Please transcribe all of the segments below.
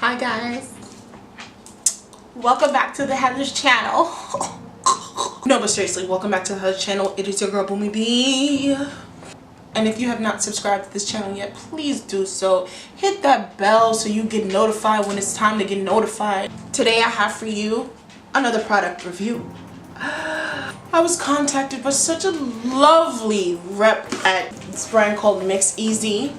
Hi guys, welcome back to the Heather's channel. No, but seriously, welcome back to the Heather's channel. It is your girl Boomey B. And if you have not subscribed to this channel yet, please do so. Hit that bell so you get notified when it's time to get notified. Today I have for you another product review. I was contacted by such a lovely rep at this brand called Mix Easy.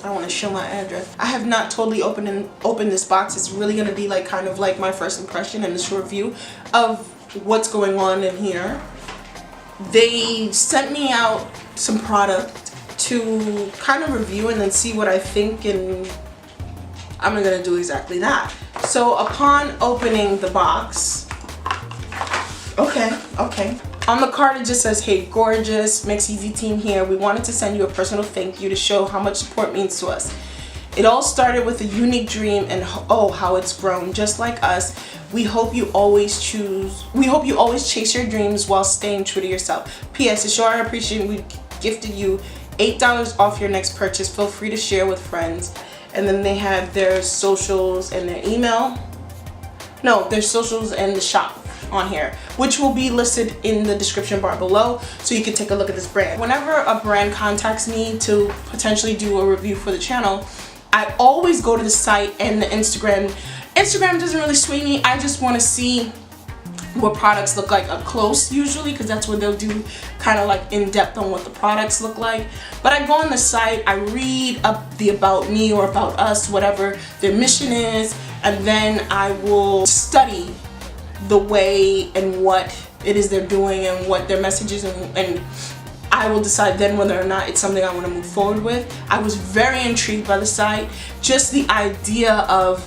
I want to show my address. I have not totally opened this box. It's really going to be like kind of like my first impression and this review of what's going on in here. They sent me out some product to kind of review and then see what I think, and I'm going to do exactly that. So upon opening the box, okay. On the card it just says, "Hey gorgeous, Mix Easy team here. We wanted to send you a personal thank you to show how much support means to us. It all started with a unique dream and oh how it's grown. Just like us, we hope you always chase your dreams while staying true to yourself. P.S. It's sure I appreciate we gifted you $8 off your next purchase. Feel free to share with friends." And then they have their socials and their email. No, their socials and the shop on here, which will be listed in the description bar below, so you can take a look at this brand. Whenever a brand contacts me to potentially do a review for the channel, I always go to the site and the Instagram. Instagram doesn't really sway me. I just want to see what products look like up close usually, because that's where they'll do kind of like in depth on what the products look like. But I go on the site, I read up the about me or about us, whatever their mission is, and then I will study the way and what it is they're doing and what their message is, and I will decide then whether or not it's something I want to move forward with. I was very intrigued by the site. Just the idea of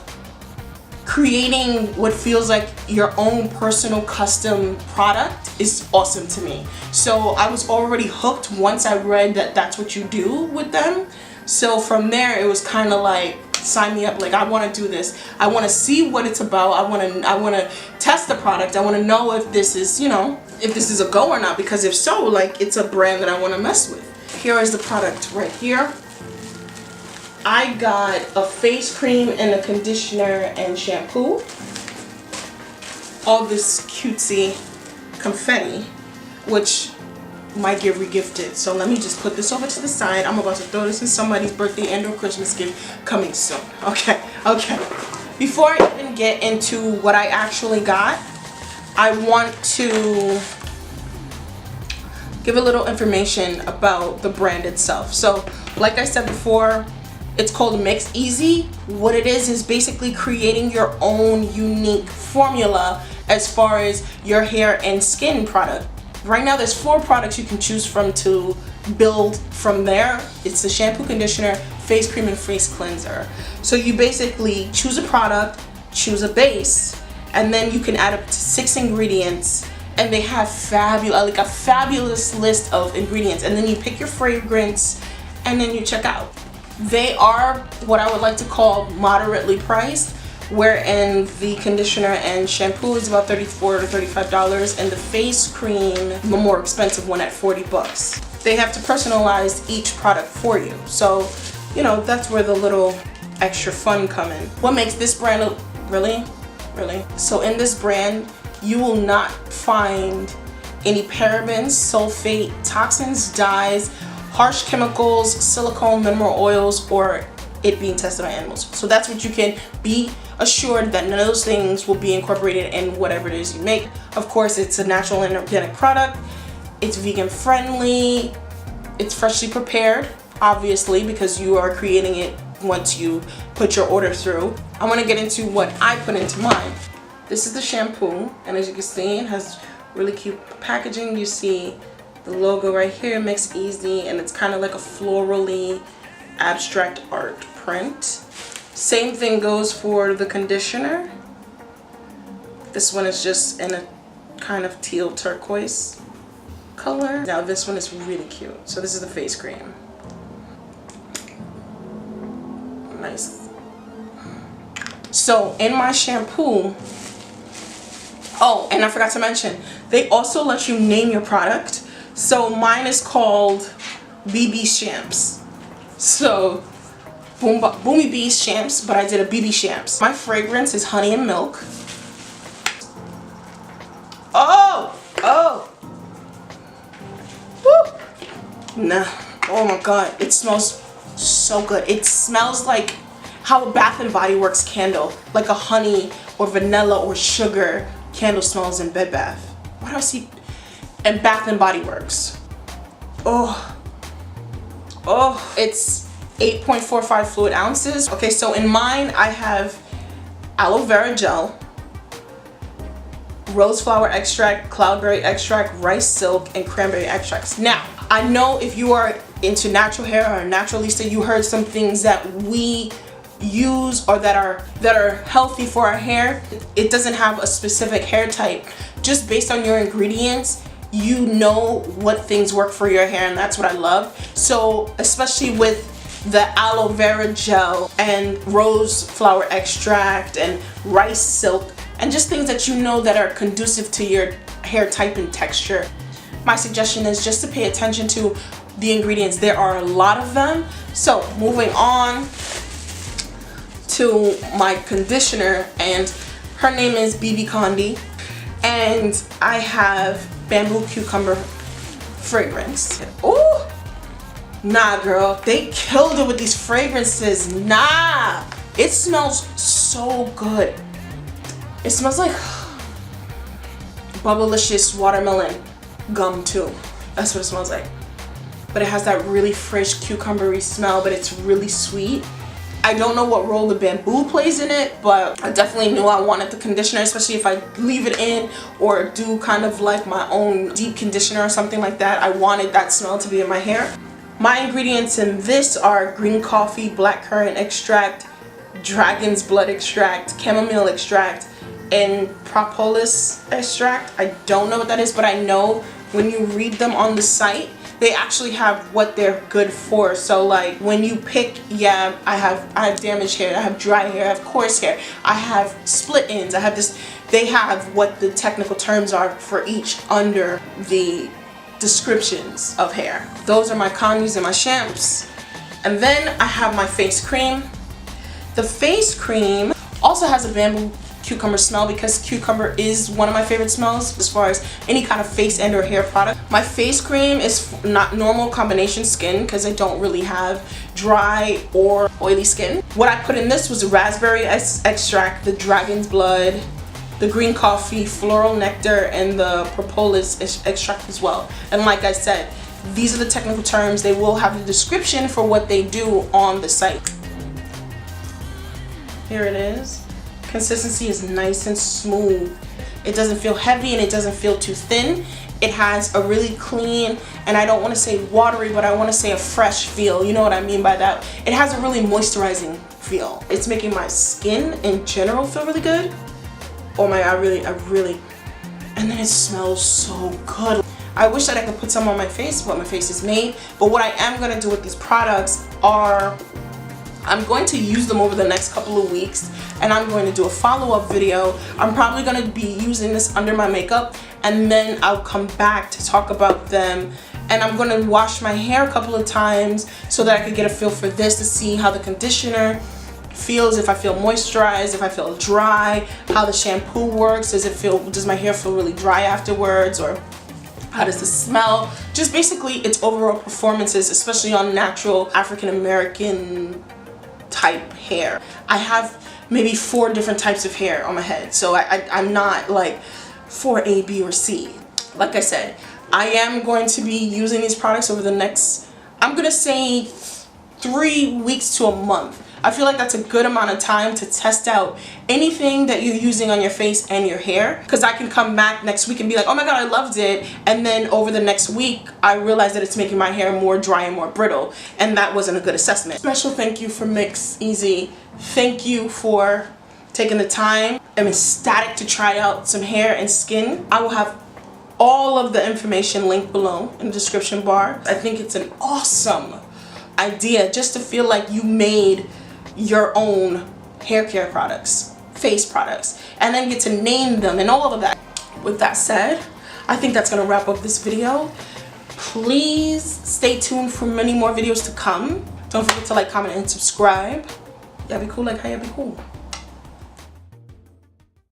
creating what feels like your own personal custom product is awesome to me. So I was already hooked once I read that that's what you do with them. So from there it was kind of like, sign me up. Like, I want to do this. I want to see what it's about. I want to test the product. I want to know if this is, you know, if this is a go or not, because if so, like, it's a brand that I want to mess with. Here is the product right here. I got a face cream and a conditioner and shampoo. All this cutesy confetti, which might get regifted. So let me just put this over to the side. I'm about to throw this in somebody's birthday and or Christmas gift coming soon. Okay. Before I even get into what I actually got, I want to give a little information about the brand itself. So like I said before, it's called Mix Easy. What it is basically creating your own unique formula as far as your hair and skin product. Right now there's 4 products you can choose from to build from there. It's the shampoo, conditioner, face cream, and face cleanser. So you basically choose a product, choose a base, and then you can add up to 6 ingredients, and they have a fabulous list of ingredients, and then you pick your fragrance and then you check out. They are what I would like to call moderately priced, wherein the conditioner and shampoo is about $34 to $35, and the face cream, the more expensive one, at $40. They have to personalize each product for you, so you know that's where the little extra fun come in. What makes this brand really? So in this brand, you will not find any parabens, sulfate, toxins, dyes, harsh chemicals, silicone, mineral oils, or it being tested on animals. So that's what you can be assured, that none of those things will be incorporated in whatever it is you make. Of course, it's a natural and organic product. It's vegan friendly. It's freshly prepared, obviously, because you are creating it once you put your order through. I want to get into what I put into mine. This is the shampoo, and as you can see, it has really cute packaging. You see the logo right here, Mix Easy, and it's kind of like a florally abstract art print. Same thing goes for the conditioner. This one is just in a kind of teal turquoise color. Now this one is really cute. So this is the face cream. Nice. So in my shampoo, oh, and I forgot to mention, they also let you name your product. So mine is called BB Shamps. So Boomey Bees Shamps, but I did a BB Shamps. My fragrance is Honey and Milk. Oh! Woo! Nah. Oh my god. It smells so good. It smells like how a Bath and Body Works candle, like a honey or vanilla or sugar candle smells in Bed Bath. What do I see? And Bath and Body Works. Oh, it's 8.45 fluid ounces. Okay, so in mine I have aloe vera gel, rose flower extract, cloudberry extract, rice silk, and cranberry extracts. Now, I know if you are into natural hair or a naturalista, you heard some things that we use or that are healthy for our hair. It doesn't have a specific hair type. Just based on your ingredients, you know what things work for your hair, and that's what I love. So especially with the aloe vera gel and rose flower extract and rice silk, and just things that you know that are conducive to your hair type and texture, my suggestion is just to pay attention to the ingredients. There are a lot of them. So moving on to my conditioner, and her name is BB Condi, and I have Bamboo Cucumber fragrance. Ooh, nah girl, they killed it with these fragrances. Nah, it smells so good. It smells like Bubblicious watermelon gum too. That's what it smells like. But it has that really fresh cucumbery smell, but it's really sweet. I don't know what role the bamboo plays in it, but I definitely knew I wanted the conditioner, especially if I leave it in or do kind of like my own deep conditioner or something like that. I wanted that smell to be in my hair. My ingredients in this are green coffee, blackcurrant extract, dragon's blood extract, chamomile extract, and propolis extract. I don't know what that is, but I know when you read them on the site, they actually have what they're good for. So like when you pick, yeah, I have damaged hair, I have dry hair, I have coarse hair, I have split ends, I have this. They have what the technical terms are for each under the descriptions of hair. Those are my condis and my shamps. And then I have my face cream. The face cream also has a bamboo cucumber smell because cucumber is one of my favorite smells as far as any kind of face and or hair product. My face cream is not normal combination skin because I don't really have dry or oily skin. What I put in this was raspberry extract, the dragon's blood, the green coffee, floral nectar, and the propolis extract as well. And like I said, these are the technical terms. They will have the description for what they do on the site. Here it is. Consistency is nice and smooth. It doesn't feel heavy and it doesn't feel too thin. It has a really clean, and I don't want to say watery, but I want to say a fresh feel. You know what I mean by that? It has a really moisturizing feel. It's making my skin in general feel really good. Oh my god, I really, and then it smells so good. I wish that I could put some on my face, but my face is made. But what I am going to do with these products are, I'm going to use them over the next couple of weeks, and I'm going to do a follow-up video. I'm probably going to be using this under my makeup, and then I'll come back to talk about them. And I'm going to wash my hair a couple of times so that I could get a feel for this, to see how the conditioner feels, if I feel moisturized, if I feel dry, how the shampoo works, does my hair feel really dry afterwards, or how does this smell? Just basically its overall performances, especially on natural African American type hair. I have maybe 4 different types of hair on my head, so I'm not like 4A, B, or C. Like I said, I am going to be using these products over the next, I'm gonna say 3 weeks to a month. I feel like that's a good amount of time to test out anything that you're using on your face and your hair, because I can come back next week and be like, oh my god, I loved it, and then over the next week I realized that it's making my hair more dry and more brittle, and that wasn't a good assessment. Special thank you for Mix Easy. Thank you for taking the time. I'm ecstatic to try out some hair and skin. I will have all of the information linked below in the description bar. I think it's an awesome idea just to feel like you made your own hair care products, face products, and then get to name them and all of that. With that said, I think that's gonna wrap up this video. Please stay tuned for many more videos to come. Don't forget to like, comment, and subscribe. Y'all be cool like how y'all be cool.